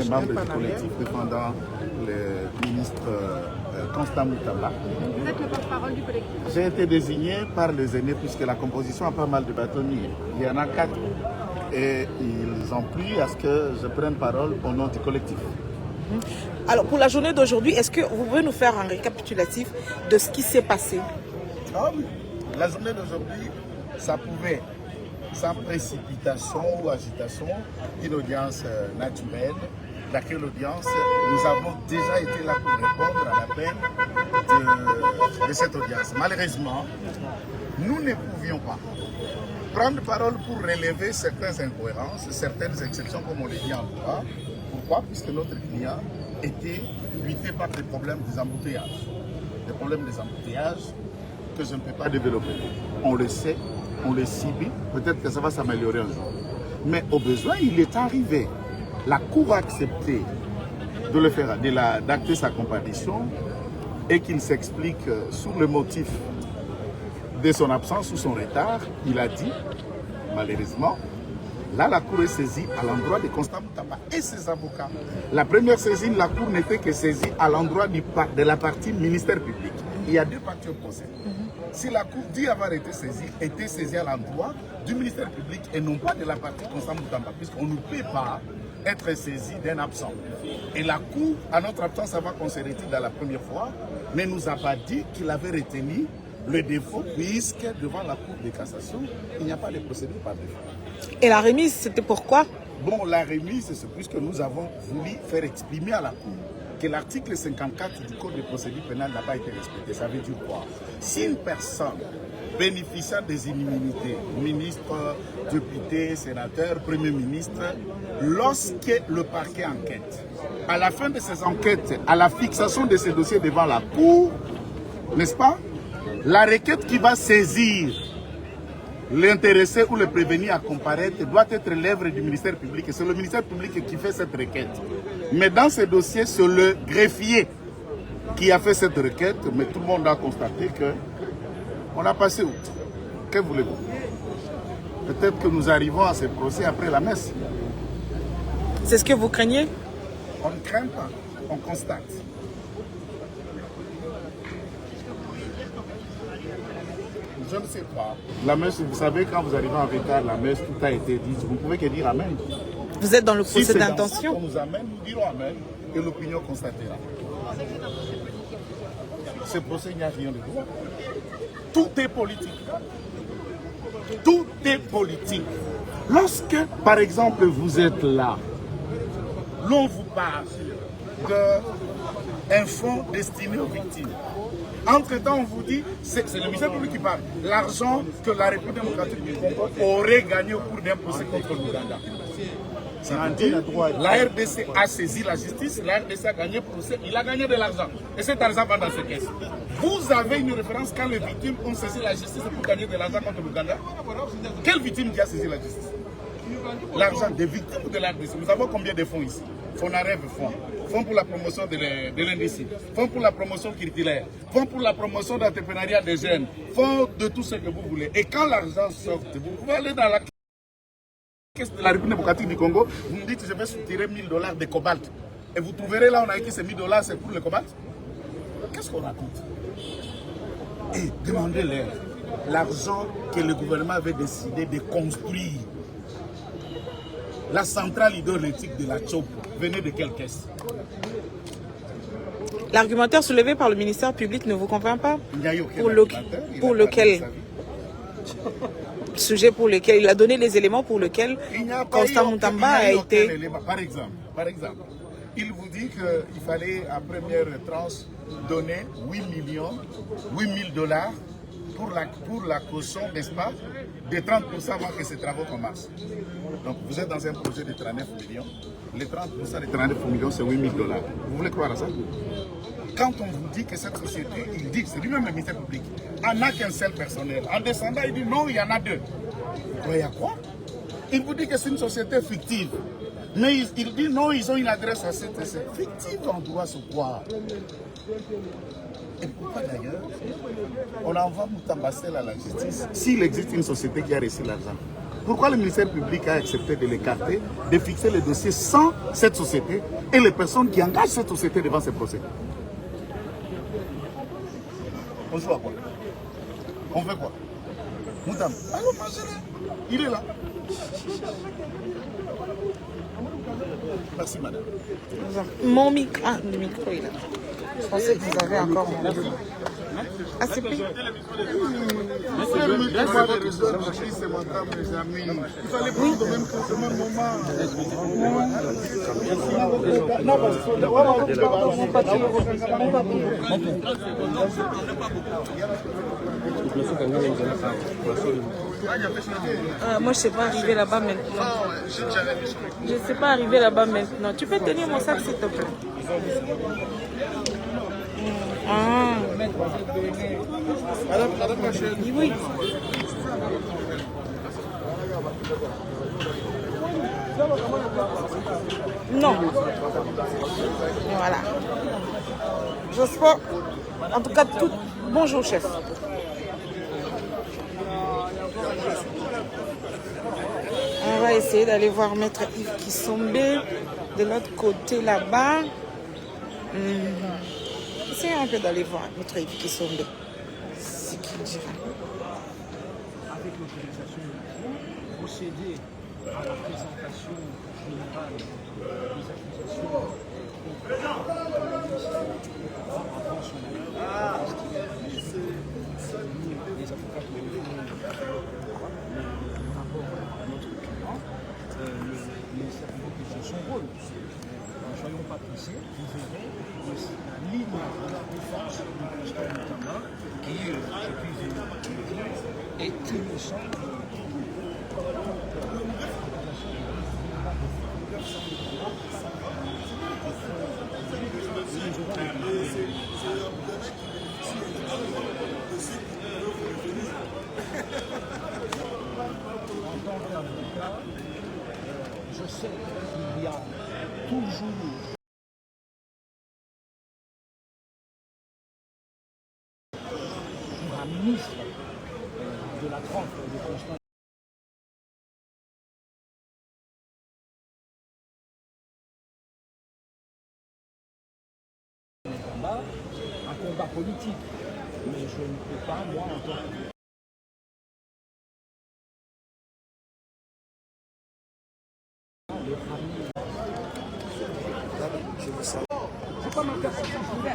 membre du collectif défendant le ministre Constant Moutamba. Vous êtes le porte-parole du collectif. J'ai été désigné par les aînés puisque la composition a pas mal de bâtonniers. Il y en a 4 et ils ont pris à ce que je prenne parole au nom du collectif. Alors pour la journée d'aujourd'hui, est-ce que vous pouvez nous faire un récapitulatif de ce qui s'est passé? Ah oui, la journée d'aujourd'hui, ça pouvait, sans précipitation ou agitation, une audience naturelle, laquelle audience, nous avons déjà été là pour répondre à l'appel de cette audience. Malheureusement, nous ne pouvions pas prendre parole pour relever certaines incohérences, certaines exceptions, comme on le dit en droit. Pourquoi? Puisque notre client était buté par des problèmes des embouteillages. Des problèmes des embouteillages que je ne peux pas développer. On le sait, on le subit, peut-être que ça va s'améliorer un jour. Mais au besoin, il est arrivé. La Cour a accepté de le faire, d'acter sa comparution et qu'il s'explique sur le motif de son absence ou son retard. Il a dit, malheureusement, là la Cour est saisie à l'endroit de Constant Moutamba et ses avocats. La première saisine, la Cour n'était que saisie à l'endroit de la partie ministère public. Il y a 2 parties au procès. Si la Cour dit avoir été saisie à l'endroit du ministère public et non pas de la partie Constant Moutamba, puisqu'on ne peut pas être saisi d'un absent. Et la Cour, à notre absence, avant qu'on se retire dans la première fois, ne nous a pas dit qu'il avait retenu le défaut, puisque devant la Cour de cassation, il n'y a pas de procédure par défaut. Et la remise, c'était pourquoi? Bon, la remise, c'est puisque nous avons voulu faire exprimer à la Cour que l'article 54 du Code de procédure pénale n'a pas été respecté. Ça veut dire quoi? Si une personne bénéficiant des immunités, ministre, député, sénateur, premier ministre, lorsque le parquet enquête, à la fin de ces enquêtes, à la fixation de ces dossiers devant la Cour, n'est-ce pas, la requête qui va saisir l'intéressé ou le prévenu à comparaître doit être l'œuvre du ministère public. Et c'est le ministère public qui fait cette requête. Mais dans ces dossiers, c'est le greffier qui a fait cette requête. Mais tout le monde a constaté qu'on a passé outre. Que voulez-vous? Peut-être que nous arrivons à ce procès après la messe. C'est ce que vous craignez? On ne craint pas, on constate. Je ne sais pas. La messe, vous savez, quand vous arrivez en retard, la messe, tout a été dit. Vous ne pouvez que dire Amen. Vous êtes dans le procès Si d'intention? on nous amène, nous dirons Amen et l'opinion constatera. Ce procès, il n'y a rien de droit. Tout est politique. Tout est politique. Lorsque, par exemple, vous êtes là, l'on vous parle d'un fonds destiné aux victimes. Entre-temps, on vous dit, c'est le ministère public qui parle, l'argent que la République démocratique du Congo aurait gagné au cours d'un procès contre l'Ouganda. Ça veut dire, la RDC a saisi la justice, la RDC a gagné le procès, il a gagné de l'argent. Et cet argent va dans ses caisses. Vous avez une référence quand les victimes ont saisi la justice pour gagner de l'argent contre l'Ouganda? Quelle victime qui a saisi la justice? L'argent des victimes de la RDC. Nous avons combien de fonds ici? Fonds fonds pour la promotion de l'industrie, fonds pour la promotion culturelle, fonds pour la promotion d'entrepreneuriat des jeunes, fonds de tout ce que vous voulez. Et quand l'argent sort, vous pouvez aller dans la caisse de la République démocratique du Congo, vous me dites je vais soutirer $1000 de cobalt. Et vous trouverez là, on a écrit ces $1000, c'est pour le cobalt. Qu'est-ce qu'on raconte? Et demandez-leur l'argent que le gouvernement avait décidé de construire. La centrale hydroélectrique de la Tchop venait de quelle caisse? L'argumentaire soulevé par le ministère public ne vous convainc pas? Il n'y a eu aucun pour lequel sujet pour lequel il a donné les éléments pour lesquels Constant Moutamba a été... Par exemple, il vous dit qu'il fallait à première tranche donner 8 000 $ pour la caution, n'est-ce pas, de 30% avant que ces travaux commencent. Donc vous êtes dans un projet de 39 millions. Les 30% de 39 millions, c'est 8 000 $. Vous voulez croire à ça? Quand on vous dit que cette société, il dit, c'est lui-même le ministère public, en a qu'un seul personnel. En descendant, il dit non, il y en a 2. Vous croyez à quoi? Il vous dit que c'est une société fictive. Mais il dit non, ils ont une adresse à cette fictive en droit sur quoi? Et pourquoi d'ailleurs on envoie Moutamba Sel à la justice s'il existe une société qui a reçu l'argent? Pourquoi le ministère public a accepté de l'écarter, de fixer le dossier sans cette société et les personnes qui engagent cette société devant ces procès? On joue à quoi? On fait quoi? Moutam, allons, il est là. Merci, madame. Mon micro. Ah, le micro est là. Je pensais que vous avez encore mon micro. Ah, c'est pris. Il fallait prendre au même moment. Moi, je ne sais pas arriver là-bas maintenant. Je ne sais pas arriver là-bas maintenant. Tu peux tenir mon sac, s'il te plaît? Ah. Oui. Non. Voilà. J'espère. En tout cas, tout. Bonjour, chef. On va essayer d'aller voir Maître Yves Kissombé de l'autre côté là-bas. Essayons un peu d'aller voir Maître Yves Kissombé. Ce qu'il dira. Avec l'autorisation du cours, procéder à la présentation générale des accusations contre le ministre avant son parce qu'il est les avocats qui ont donné le rapport à notre client, le ministère public joue son rôle. Ne soyons pas pressés, vous verrez la ligne de la défense du constat notamment qui, je puis vous dire, est innocent. En tant qu'avocat, je sais qu'il y a toujours un ministre de la trempe de Constant. Un combat politique, mais je ne peux pas, moi, en tant que c'est pas ma carte.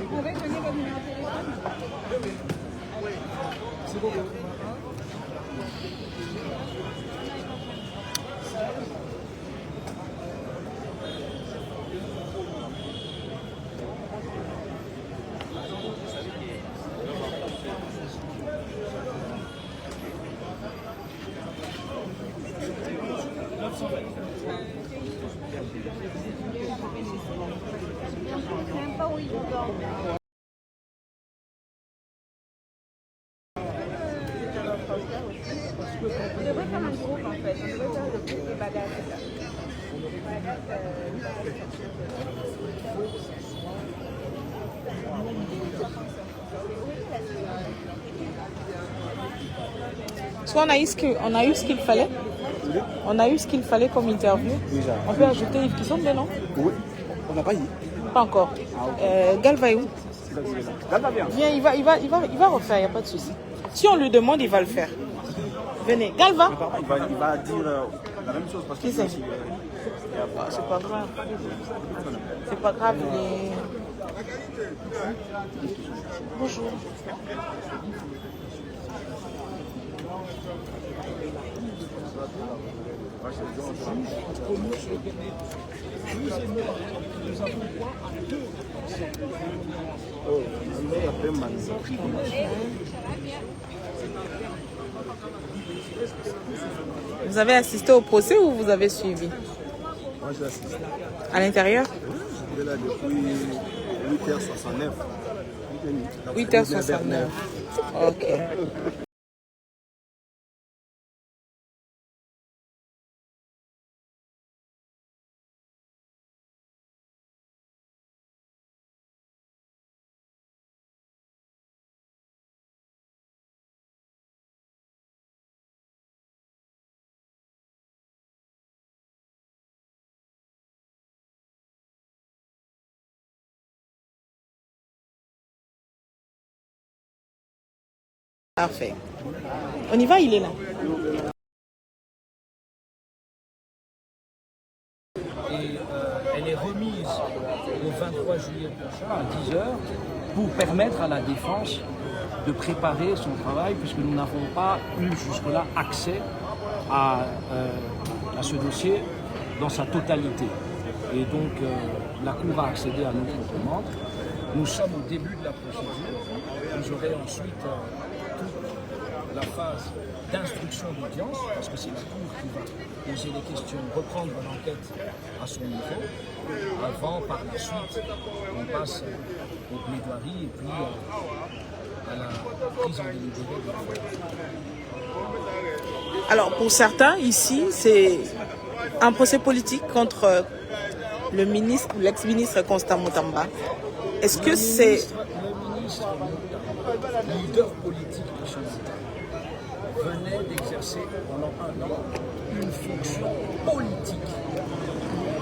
Vous pouvez donner votre numéro de téléphone? C'est bon. Même pas où ils dorment. On devrait faire un groupe en fait. On devrait faire le groupe des badass. Soit on a eu ce qu'il fallait. On a eu ce qu'il fallait comme interview. On peut ajouter Yves Kissombé, non? Oui, on n'a pas eu. Pas encore. Galva est où? Galva vient. Viens, il va refaire, il n'y a pas de souci. Si on lui demande, il va le faire. Venez. Galva? Il va dire la même chose parce que Qui c'est? C'est pas grave. C'est pas grave. Bonjour. Vous avez assisté au procès ou vous avez suivi? Moi, j'ai assisté. À l'intérieur? Je suis là depuis 8h69. 8h69. Ok. Parfait. On y va, il est là. Et elle est remise le 23 juillet prochain à 10h pour permettre à la défense de préparer son travail, puisque nous n'avons pas eu jusque-là accès à ce dossier dans sa totalité. Et donc la Cour a accédé à notre demande. Nous sommes au début de la procédure. Vous aurez ensuite toute la phase d'instruction d'audience, parce que c'est la Cour qui va poser des questions, reprendre l'enquête à son niveau, avant, par la suite, on passe aux plaidoiries et puis à la prise en délibéré de l'affaire. Alors, pour certains, ici, c'est un procès politique contre le ministre ou l'ex-ministre Constant Mutamba. Est-ce que c'est... Le ministre, leader politique de son État, venait d'exercer pendant un an une fonction politique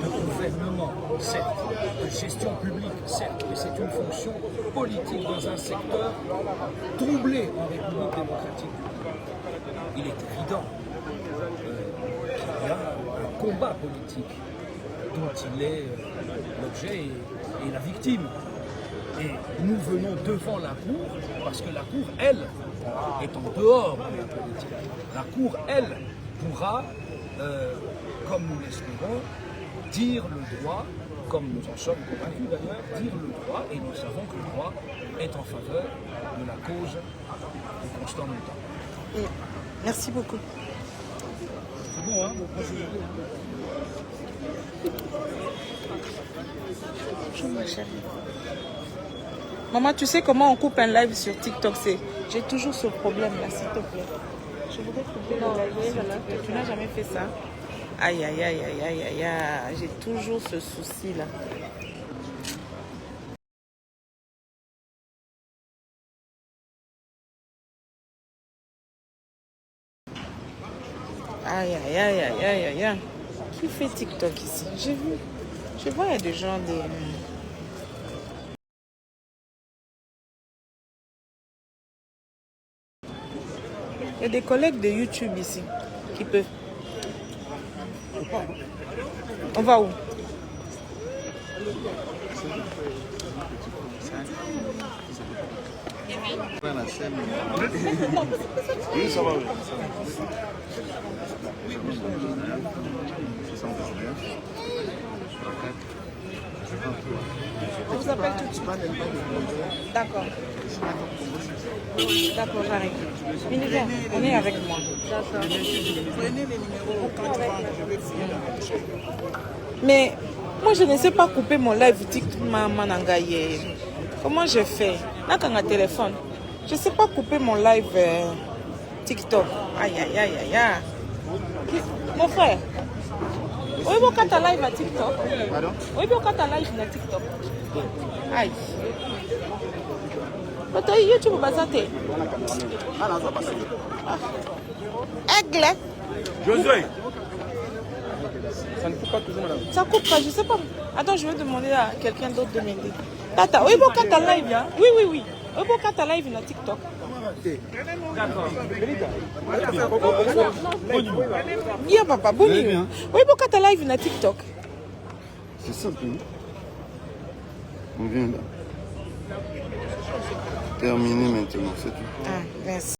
de gouvernement, certes, de gestion publique, certes, mais c'est une fonction politique dans un secteur troublé en République démocratique du Congo. Il est évident qu'il y a un combat politique dont il est l'objet et la victime. Et nous venons devant la Cour parce que la Cour, elle, est en dehors de la politique. La Cour, elle, pourra, comme nous l'espérons, dire le droit, comme nous en sommes convaincus d'ailleurs, dire le droit, et nous savons que le droit est en faveur de la cause de Constant Mutamba. Merci beaucoup. C'est bon, hein? Bonjour ma chérie. Maman, tu sais comment on coupe un live sur TikTok? J'ai toujours ce problème là, s'il te plaît. Je voudrais couper le live sur TikTok. Tu n'as jamais fait ça? Aïe, aïe, aïe, aïe, aïe, aïe, aïe. J'ai toujours ce souci là. Aïe, aïe, aïe, aïe, aïe, aïe, aïe. Qui fait TikTok ici? J'ai vu. Je vois, il y a des gens, Il y a des collègues de YouTube ici qui peuvent. On va où? Oui, ça va. On vous appelle tout de suite. D'accord. D'accord, j'arrive. Univers, on est avec moi. D'accord. Prenez les numéros quand tu vas, je vais fouiller dans la chambre. Mais moi, je ne sais pas couper mon live TikTok. Comment je fais? Là, quand on a un téléphone, je ne sais pas couper mon live TikTok. Aïe, aïe, aïe, aïe, aïe. Mon frère, oui, bon, quand tu as live à TikTok. Pardon? Oui, bon, quand tu as live à TikTok. Aïe. YouTube basate. Aigle. Josué. Ça ne coupe pas toujours, madame. Ça coupe pas, je sais pas. Attends, je vais demander à quelqu'un d'autre de m'aider. Tata, oui, bon, quand tu as live, hein? Oui, oui, oui. Oui, bon, quand tu as live à TikTok. Bien, papa, bon. Oui, bon, quand tu as live à TikTok. C'est simple. On vient là. Terminé maintenant, c'est tout. Ah, merci.